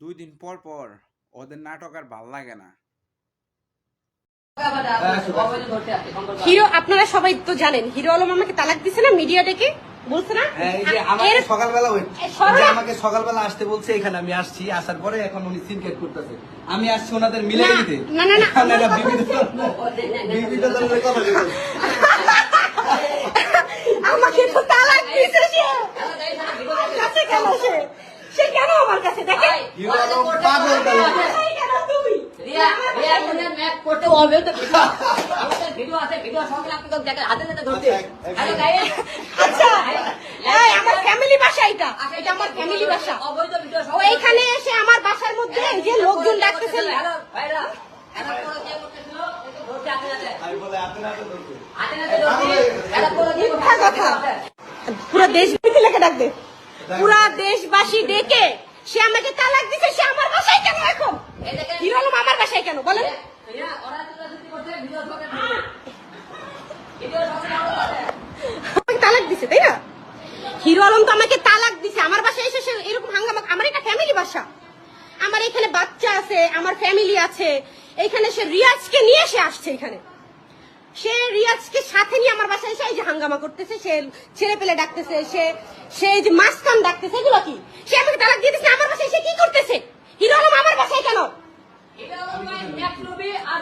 2 দিন পর পর ওদের নাটক আর ভাল লাগে না। হিরো আপনারা সবাই তো জানেন হিরো আলম আমাকে তালাক দিছে না, মিডিয়া ডেকে বলছে না। আমাকে সকালবেলা আসতে বলছে, এখানে আমি আসছি, আসার পরে এখন উনি সিনকেট করতেছে, আমি আসছি ওনাদের মিলে দিতে। না না না আমাকে তো তালাক দিছে সে, কাছে কেন সে, সে কেন আমার কাছে দেখে হিরো আলম পাগল তালাক। কেন তুই রিয়া রিয়া দুনিয়ার ম্যাপ করতে হবে তো ভিডিও আছে, ভিডিও সঙ্গে আপনি তো দেখেন হাতে হাতে ধরতে। হ্যালো গাইস, আচ্ছা এই আমার ফ্যামিলি বাসা, এটা এটা আমার ফ্যামিলি বাসা। অবৈধ ভিডিও ও এইখানে এসে আমার বাসার মধ্যে এই যে লোকজন ডাকতেছে, হ্যালো ভাইরা, হ্যালো করে কে করতেছিল একটু ধরতে হাতে হাতে আমি বলে হাতে হাতে ধরতে। হাতে হাতে ধরতে হ্যালো করে কে মিথ্যা কথা। পুরো দেশবাসী লেখে ডাক দে, পুরা দেশবাসী ডেকে সে আমাকে তালাক দিছে, সে আমার বাসায় কেন এখন? এই দেখেন হিরো আলম আমার বাসায় কেন বলেন? রিয়া ওরা তো সত্যি করতে ভিডিও সঙ্গে ভিডিও সঙ্গে আমাকে তালাক দিছে তাই না? হিরো আলম তো আমাকে তালাক দিছে, আমার বাসায় এসে সে এরকম হাঙ্গামা। আমার এটা ফ্যামিলি বাসা, আমার এখানে বাচ্চা আছে, আমার ফ্যামিলি আছে। এইখানে সে রিয়াজকে নিয়ে সে আসছে, এখানে সে রিয়াজকে সাথে নিয়ে আমার বাসায় এসে এই যে হাঙ্গামা করতেছে, সে ছেলে পেলে ডাকতেছে, সে যে মাস্তান ডাকতেছে, এগুলো কি? সে আমাকে তালাক দিয়ে দিচ্ছে, আমার বাসায় সে কি করতেছে? হিরো আলম আমার বাসায় কেন? এটা হলো ভাই নেক্সট মুভি আর